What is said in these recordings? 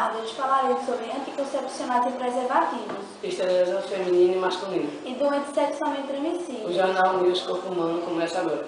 amado, hoje falarei sobre anticoncepcionais e preservativos Esterilização feminina e masculina. e doenças sexualmente transmissíveis. O Jornal News Corpo Humano começa agora.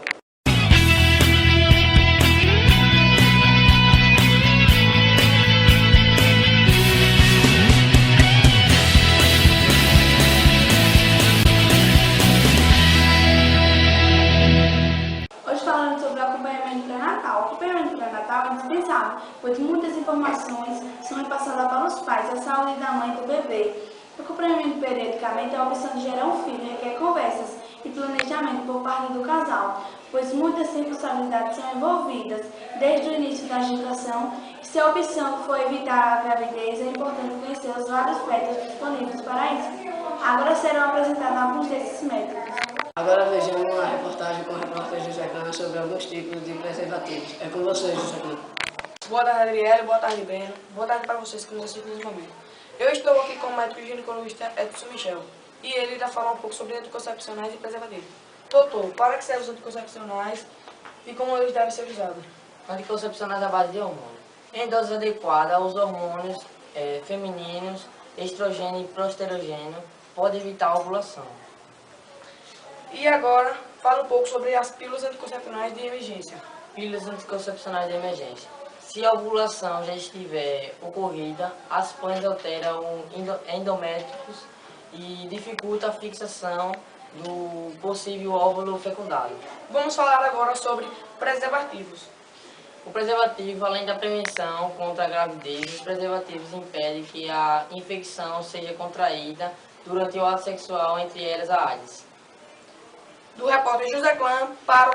Hoje falando sobre o acompanhamento pré-natal. O acompanhamento pré-natal é indispensável, pois muitas informações são repassadas para os pais, a saúde da mãe e do bebê. O acompanhamento periodicamente é a opção de gerar um filho, requer conversas e planejamento por parte do casal, pois muitas responsabilidades são envolvidas desde o início da gestação. E se a opção for evitar a gravidez, é importante conhecer os vários métodos disponíveis para isso. Agora serão apresentados alguns desses métodos. Agora vejamos uma reportagem com o repórter José Cana sobre alguns tipos de preservativos. É com vocês, José Cana. Boa tarde, Adriele. Boa tarde, Breno. Boa tarde para vocês que nos assistem nesse momento. Eu estou aqui com o médico e ginecologista Edson Michel e ele irá falar um pouco sobre anticoncepcionais e preservativos. Doutor, para que servem os anticoncepcionais e como eles devem ser usados? Anticoncepcionais à base de hormônio. Em doses adequadas, os hormônios femininos, estrogênio e progesterogênio, podem evitar a ovulação. E agora, fala um pouco sobre as pílulas anticoncepcionais de emergência. Pílulas anticoncepcionais de emergência. Se a ovulação já estiver ocorrida, as pães alteram endométrios e dificultam a fixação do possível óvulo fecundado. Vamos falar agora sobre preservativos. O preservativo, além da prevenção contra a gravidez, os preservativos impedem que a infecção seja contraída durante o ato sexual, entre elas a AIDS. Do repórter José Clã para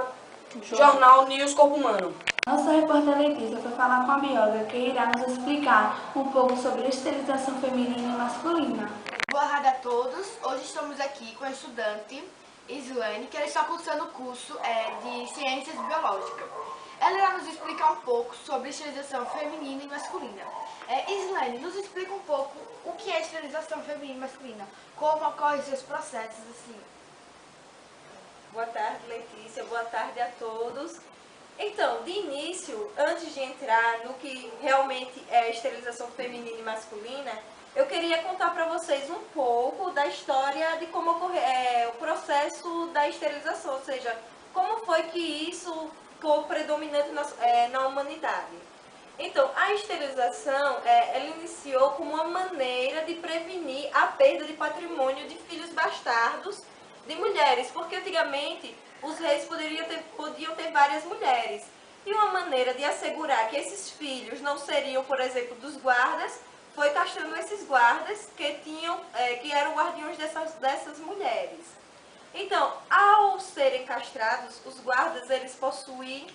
o Jornal News Corpo Humano. Nossa repórter Letícia foi falar com a bióloga que irá nos explicar um pouco sobre a esterilização feminina e masculina. Boa tarde a todos. Hoje estamos aqui com a estudante Islane, que ela está cursando o curso de Ciências Biológicas. Ela irá nos explicar um pouco sobre esterilização feminina e masculina. Islane, nos explica um pouco o que é esterilização feminina e masculina, como ocorrem seus processos assim. Boa tarde, Letícia. Boa tarde a todos. Então, de início, antes de entrar no que realmente é a esterilização feminina e masculina, eu queria contar para vocês um pouco da história de como ocorreu o processo da esterilização, ou seja, como foi que isso ficou predominante na humanidade. Então, a esterilização, ela iniciou como uma maneira de prevenir a perda de patrimônio de filhos bastardos de mulheres, porque antigamente os reis podiam ter várias mulheres. E uma maneira de assegurar que esses filhos não seriam, por exemplo, dos guardas, foi castrando esses guardas que eram guardiões dessas mulheres. Então, ao serem castrados, os guardas eles possuíam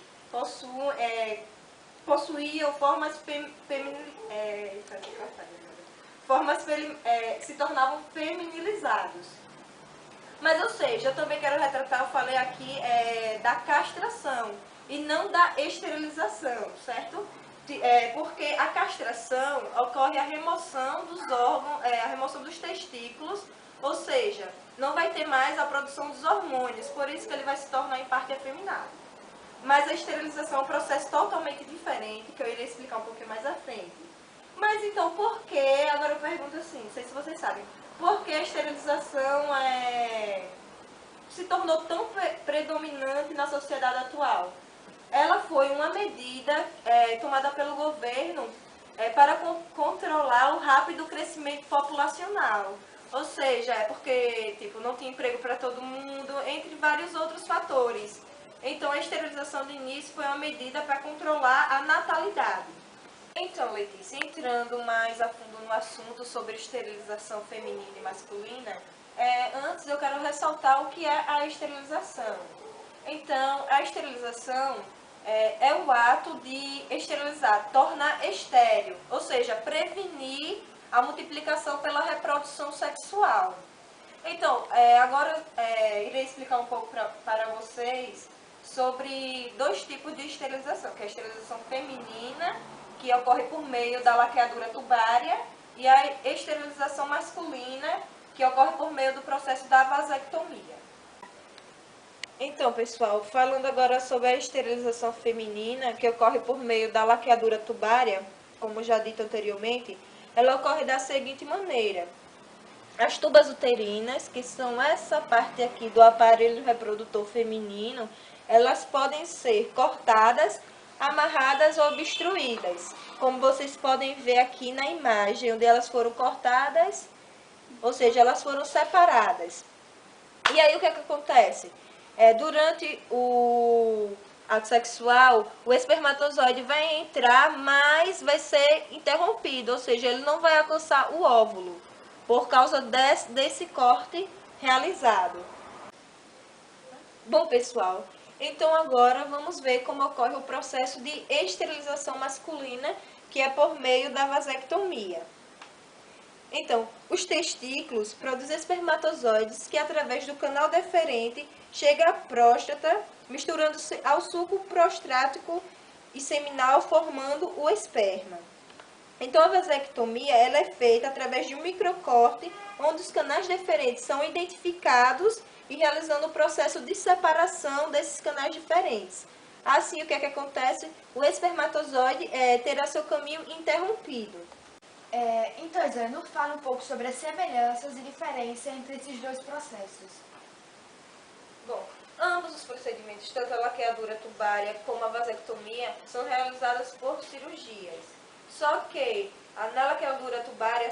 se tornavam feminilizados. Mas, ou seja, eu também quero retratar, eu falei aqui da castração e não da esterilização, certo? Porque a castração ocorre a remoção dos órgãos, a remoção dos testículos, ou seja, não vai ter mais a produção dos hormônios, por isso que ele vai se tornar em parte afeminado. Mas a esterilização é um processo totalmente diferente, que eu irei explicar um pouquinho mais à frente. Mas então, por que, agora eu pergunto assim, não sei se vocês sabem, por que a esterilização se tornou tão predominante na sociedade atual? Ela foi uma medida tomada pelo governo para controlar o rápido crescimento populacional. Ou seja, porque não tinha emprego para todo mundo, entre vários outros fatores. Então, a esterilização de início foi uma medida para controlar a natalidade. Então, Letícia, entrando mais a fundo no assunto sobre esterilização feminina e masculina, antes eu quero ressaltar o que é a esterilização. Então, a esterilização é o ato de esterilizar, tornar estéril, ou seja, prevenir a multiplicação pela reprodução sexual. Então, agora irei explicar um pouco para vocês sobre dois tipos de esterilização, que é a esterilização feminina, que ocorre por meio da laqueadura tubária, e a esterilização masculina, que ocorre por meio do processo da vasectomia. Então, pessoal, falando agora sobre a esterilização feminina, que ocorre por meio da laqueadura tubária, como já dito anteriormente, ela ocorre da seguinte maneira. As tubas uterinas, que são essa parte aqui do aparelho reprodutor feminino, elas podem ser cortadas, amarradas ou obstruídas. Como vocês podem ver aqui na imagem, onde elas foram cortadas, ou seja, elas foram separadas. E aí o que é que acontece? Durante o ato sexual, o espermatozoide vai entrar, mas vai ser interrompido, ou seja, ele não vai alcançar o óvulo, por causa desse corte realizado. Bom, pessoal, então agora vamos ver como ocorre o processo de esterilização masculina, que é por meio da vasectomia. Então, os testículos produzem espermatozoides que, através do canal deferente, chega à próstata, misturando-se ao suco prostático e seminal, formando o esperma. Então, a vasectomia ela é feita através de um microcorte, onde os canais deferentes são identificados e realizando o processo de separação desses canais diferentes. Assim, o que é que acontece? O espermatozoide terá seu caminho interrompido. Então, Islane, nos fala um pouco sobre as semelhanças e diferenças entre esses dois processos. Bom, ambos os procedimentos, tanto a laqueadura tubária como a vasectomia, são realizados por cirurgias. Só que na laqueadura tubária,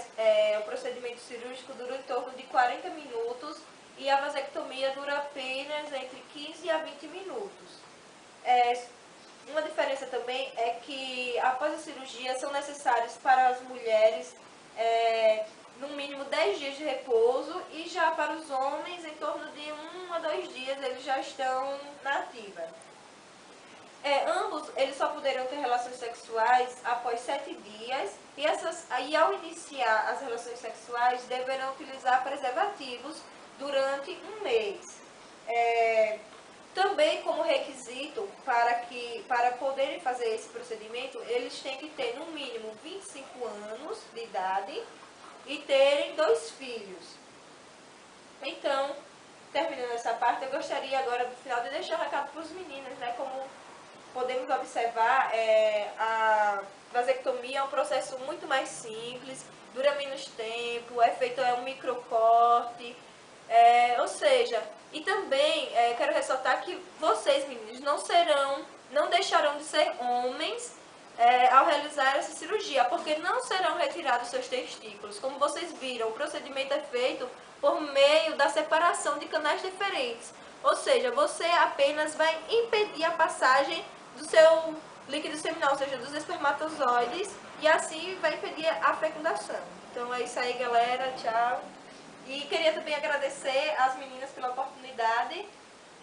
o procedimento cirúrgico dura em torno de 40 minutos e a vasectomia dura apenas entre 15 a 20 minutos. Uma diferença também é que após a cirurgia são necessários para as mulheres no mínimo 10 dias de repouso e já para os homens em torno de 1 a 2 dias eles já estão na ativa. Ambos eles só poderão ter relações sexuais após 7 dias e ao iniciar as relações sexuais deverão utilizar preservativos durante 1 mês. Também como requisito para poderem fazer esse procedimento, eles têm que ter no mínimo 25 anos de idade e terem 2 filhos. Então, terminando essa parte, eu gostaria agora no final de deixar um recado para os meninos, né? Como podemos observar, a vasectomia é um processo muito mais simples, dura menos tempo, feito um microcorte, ou seja, e também quero ressaltar que vocês, meninos, não deixarão de ser homens ao realizar essa cirurgia, porque não serão retirados seus testículos. Como vocês viram, o procedimento é feito por meio da separação de canais diferentes. Ou seja, você apenas vai impedir a passagem do seu líquido seminal, ou seja, dos espermatozoides, e assim vai impedir a fecundação. Então é isso aí, galera. Tchau. E queria também agradecer às meninas pela oportunidade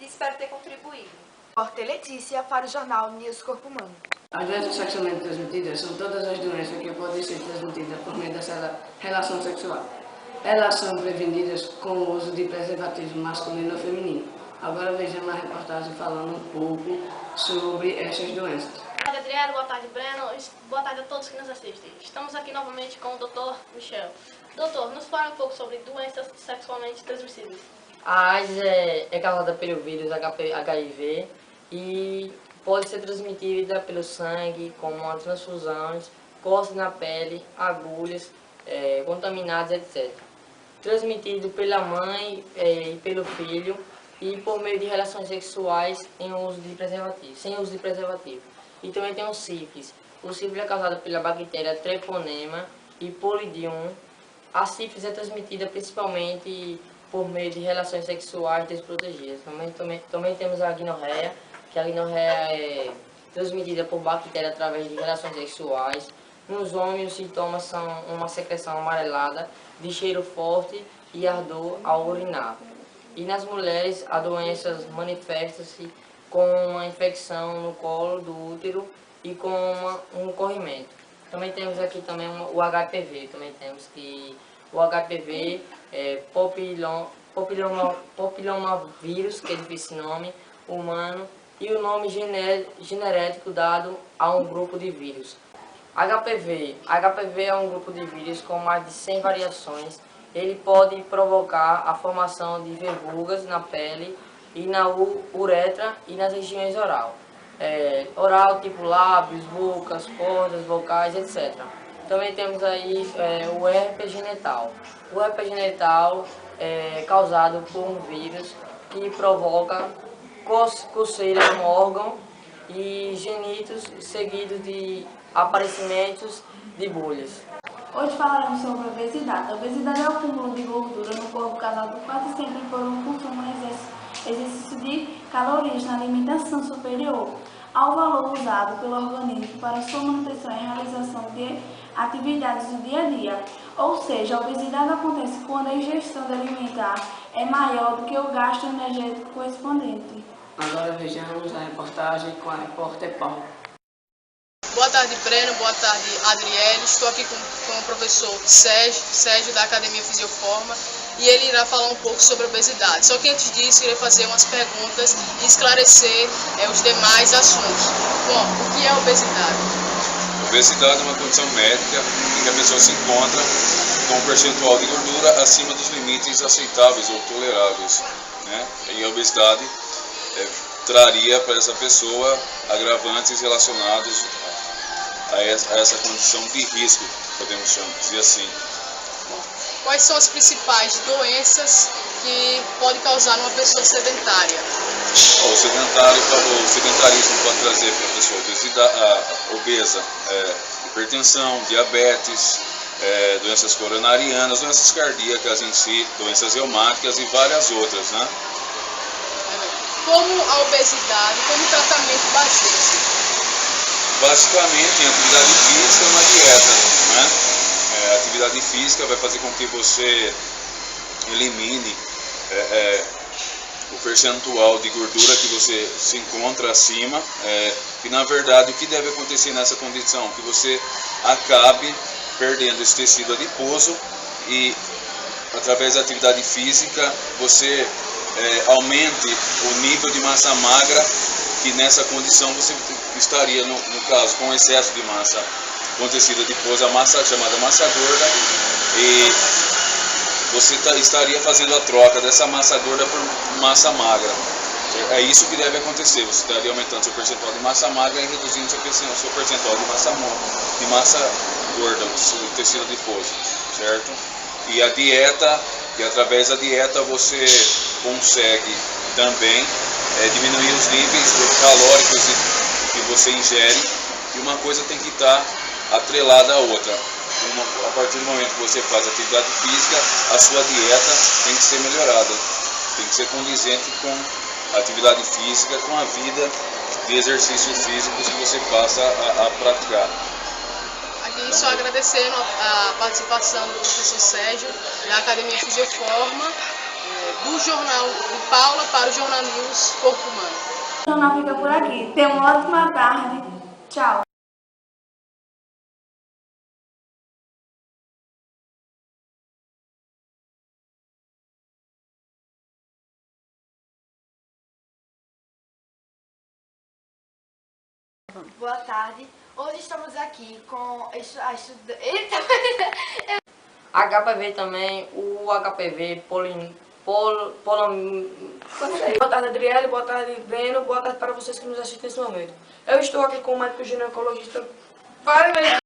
e espero ter contribuído. Repórter Letícia para o jornal News Corpo Humano. As doenças sexualmente transmitidas são todas as doenças que podem ser transmitidas por meio dessa relação sexual. Elas são prevenidas com o uso de preservativos masculino ou feminino. Agora vejam uma reportagem falando um pouco sobre essas doenças. Boa tarde, Adriano. Boa tarde, Breno. Boa tarde a todos que nos assistem. Estamos aqui novamente com o Dr. Michel. Doutor, nos fala um pouco sobre doenças sexualmente transmissíveis. A AIDS é causada pelo vírus HIV e pode ser transmitida pelo sangue, como transfusões, cortes na pele, agulhas, contaminados, etc. Transmitido pela mãe e pelo filho e por meio de relações sexuais sem uso de preservativo. E também tem o sífilis. O sífilis é causado pela bactéria Treponema e Polidium. A sífilis é transmitida principalmente por meio de relações sexuais desprotegidas. Também temos a guinorreia, que a guinorreia é transmitida por bactéria através de relações sexuais. Nos homens, os sintomas são uma secreção amarelada, de cheiro forte e ardor ao urinar. E nas mulheres, a doença manifesta-se com uma infecção no colo do útero e com um corrimento. Também temos aqui o HPV, o HPV é papilomavírus, que é difícil nome, humano, e o nome genético dado a um grupo de vírus. HPV é um grupo de vírus com mais de 100 variações. Ele pode provocar a formação de verrugas na pele e na uretra e nas regiões oral. oral, tipo lábios, bocas, cordas, vocais, etc. Também temos aí o herpes genital. O herpes genital é causado por um vírus que provoca coceira no órgão e genitos seguidos de aparecimentos de bolhas. Hoje falaremos sobre a obesidade. A obesidade é o acúmulo de gordura no corpo causado quase sempre por um consumo exercício de calorias na alimentação superior ao valor usado pelo organismo para sua manutenção e realização de atividades do dia a dia. Ou seja, a obesidade acontece quando a ingestão de alimentar é maior do que o gasto energético correspondente. Agora vejamos a reportagem com a repórter Paula. Boa tarde, Breno. Boa tarde, Adriele. Estou aqui com o professor Sérgio da Academia Fisioforma, e ele irá falar um pouco sobre a obesidade. Só que antes disso, irei fazer umas perguntas e esclarecer os demais assuntos. Bom, o que é a obesidade? Obesidade é uma condição médica em que a pessoa se encontra com um percentual de gordura acima dos limites aceitáveis ou toleráveis, né? E a obesidade traria para essa pessoa agravantes relacionados a essa condição de risco, podemos dizer assim. Quais são as principais doenças que podem causar numa pessoa sedentária? O sedentarismo pode trazer para a pessoa obesa, hipertensão, diabetes, doenças coronarianas, doenças cardíacas em si, doenças reumáticas e várias outras, né? Como a obesidade, como o tratamento baseia-se? Basicamente, em atividade física e uma dieta, né? A atividade física vai fazer com que você elimine o percentual de gordura que você se encontra acima, e na verdade o que deve acontecer nessa condição? Que você acabe perdendo esse tecido adiposo e através da atividade física você aumente o nível de massa magra, que nessa condição você estaria, no caso, com excesso de massa, com tecido adiposo, a massa chamada massa gorda, e você estaria fazendo a troca dessa massa gorda por massa magra. É isso que deve acontecer, você estaria aumentando seu percentual de massa magra e reduzindo seu percentual de massa gorda, o tecido adiposo, certo? E a dieta, e através da dieta você consegue também diminuir os níveis calóricos que você ingere, e uma coisa tem que estar atrelada à outra. A partir do momento que você faz atividade física, a sua dieta tem que ser melhorada, tem que ser condizente com a atividade física, com a vida de exercícios físicos que você passa a praticar. Aqui só agradecendo a participação do professor Sérgio, da Academia Fisioforma, do jornal do Paula para o Jornal News Corpo Humano. O jornal fica por aqui. Tenha uma ótima tarde. Tchau. Boa tarde. Hoje estamos aqui com a estudante. HPV também, o HPV Boa tarde, Adriele. Boa tarde, Breno. Boa tarde para vocês que nos assistem nesse momento. Eu estou aqui com o médico ginecologista.